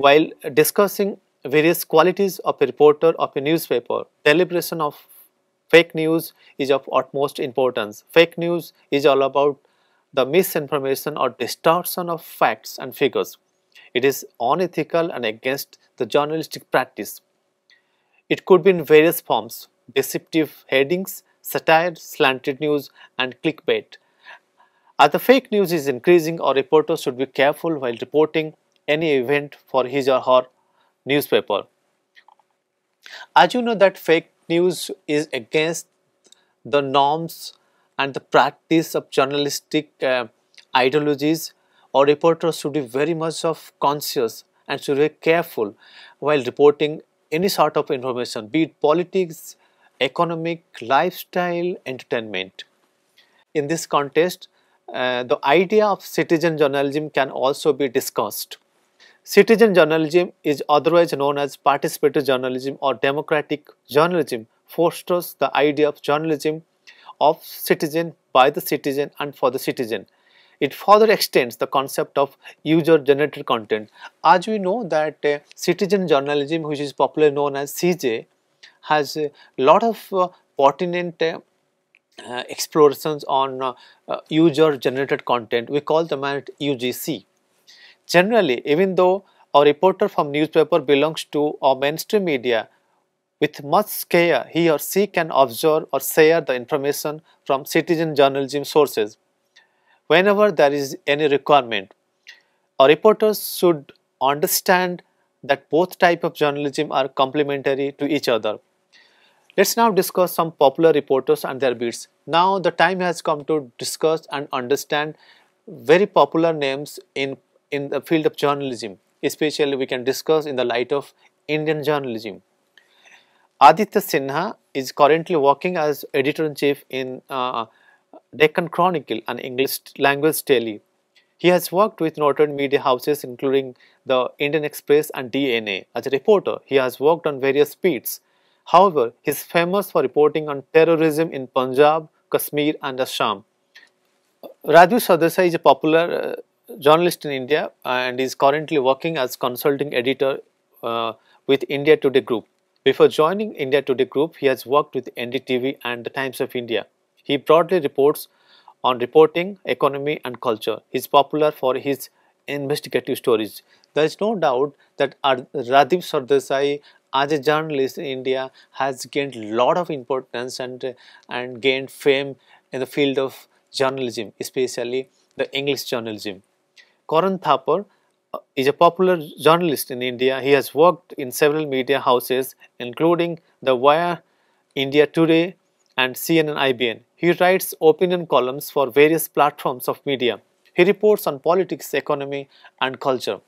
While discussing various qualities of a reporter of a newspaper, deliberation of fake news is of utmost importance. Fake news is all about the misinformation or distortion of facts and figures. It is unethical and against the journalistic practice. It could be in various forms: deceptive headings, satire, slanted news, and clickbait. As the fake news is increasing, our reporters should be careful while reporting any event for his or her newspaper. As you know that fake news is against the norms and the practice of journalistic ideologies, our reporters should be very much of conscious and should be careful while reporting any sort of information, be it politics, economic, lifestyle, entertainment. In this context, the idea of citizen journalism can also be discussed. Citizen journalism is otherwise known as participatory journalism or democratic journalism, fosters the idea of journalism of citizen, by the citizen and for the citizen. It further extends the concept of user generated content. As we know that citizen journalism, which is popularly known as CJ, has a lot of pertinent explorations on user generated content. We call them as UGC. Generally, even though a reporter from newspaper belongs to a mainstream media, with much care he or she can observe or share the information from citizen journalism sources whenever there is any requirement. Our reporters should understand that both types of journalism are complementary to each other. Let's now discuss some popular reporters and their beats. Now the time has come to discuss and understand very popular names in the field of journalism. Especially we can discuss in the light of Indian journalism. Aditya Sinha is currently working as editor-in-chief in Deccan Chronicle, an English language daily. He has worked with noted media houses including the Indian Express and DNA. As a reporter, he has worked on various beats. However, he is famous for reporting on terrorism in Punjab, Kashmir and Assam. Rajesh Mahapatra is a popular journalist in India and is currently working as consulting editor with India Today Group. Before joining India Today Group, he has worked with NDTV and the Times of India. He broadly reports on reporting, economy and culture. He is popular for his investigative stories. There is no doubt that Rajiv Sardesai as a journalist in India has gained a lot of importance and gained fame in the field of journalism, especially the English journalism. Karan Thapar is a popular journalist in India. He has worked in several media houses including the Wire, India Today and CNN IBN. He writes opinion columns for various platforms of media. He reports on politics, economy and culture.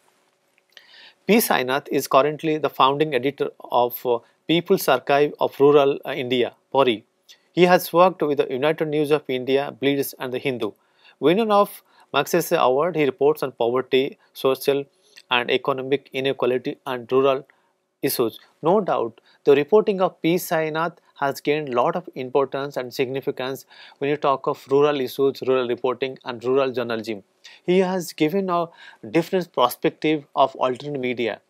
P. Sainath is currently the founding editor of People's Archive of Rural India, Puri. He has worked with the United News of India, Bleeds and the Hindu. Winner of Magsaysay Award, he reports on poverty, social and economic inequality and rural issues. No doubt, the reporting of P. Sainath has gained a lot of importance and significance when you talk of rural issues, rural reporting and rural journalism. He has given a different perspective of alternate media.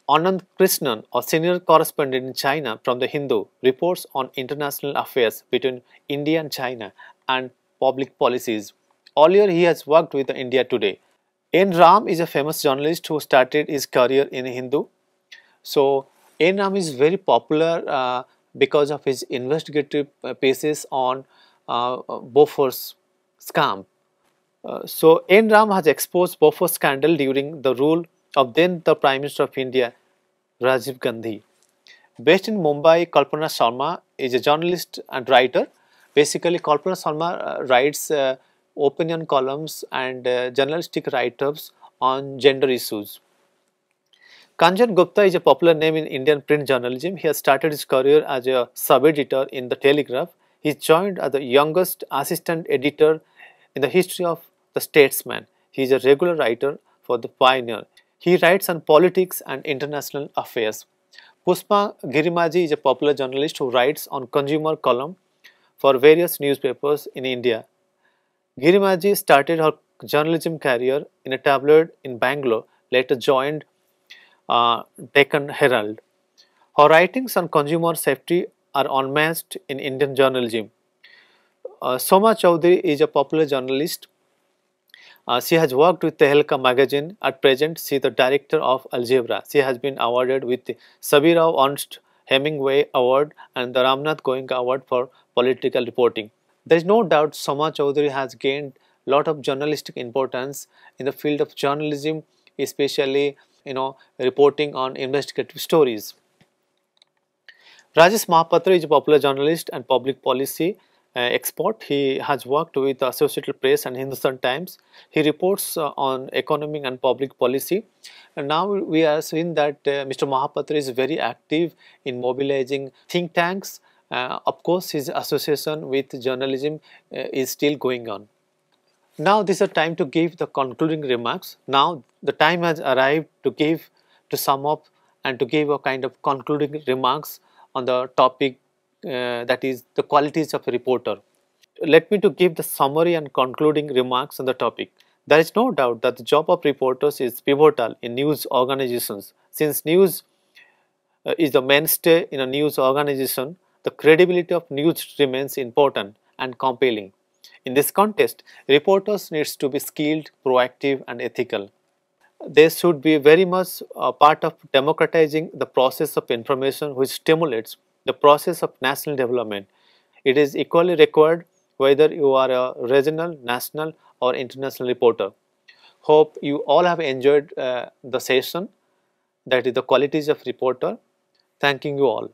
Anand Krishnan, a senior correspondent in China from the Hindu, reports on international affairs between India and China and public policies. Earlier, he has worked with India Today. N. Ram is a famous journalist who started his career in Hindu. So, N. Ram is very popular because of his investigative pieces on Bofors scam. So, N. Ram has exposed Bofors scandal during the rule of then the Prime Minister of India, Rajiv Gandhi. Based in Mumbai, Kalpana Sharma is a journalist and writer. Basically, Kalpana Sharma writes opinion columns and journalistic write-ups on gender issues. Kanjan Gupta is a popular name in Indian print journalism. He has started his career as a sub-editor in the Telegraph. He joined as the youngest assistant editor in the history of the Statesman. He is a regular writer for the Pioneer. He writes on politics and international affairs. Pushpa Girimaji is a popular journalist who writes on consumer column for various newspapers in India. Girimaji started her journalism career in a tabloid in Bangalore, later joined Deccan Herald. Her writings on consumer safety are unmatched in Indian journalism. Soma Chowdhury is a popular journalist. She has worked with Tehelka magazine. At present, she is the director of Algebra. She has been awarded with the Sabirao Ernst Hemingway Award and the Ramnath Goenka Award for political reporting. There is no doubt Soma Chowdhury has gained a lot of journalistic importance in the field of journalism, especially reporting on investigative stories. Rajesh Mahapatra is a popular journalist and public policy expert. He has worked with the Associated Press and Hindustan Times. He reports on economic and public policy. And now we are seeing that Mr. Mahapatra is very active in mobilizing think tanks. Of course, his association with journalism is still going on. Now this is a time to give the concluding remarks. Now the time has arrived to sum up and to give a kind of concluding remarks on the topic that is the qualities of a reporter. Let me to give the summary and concluding remarks on the topic. There is no doubt that the job of reporters is pivotal in news organizations. Since news is the mainstay in a news organization, the credibility of news remains important and compelling. In this context, reporters needs to be skilled, proactive and ethical. They should be very much a part of democratizing the process of information which stimulates the process of national development. It is equally required whether you are a regional, national or international reporter. Hope you all have enjoyed the session, that is the qualities of reporter. Thanking you all.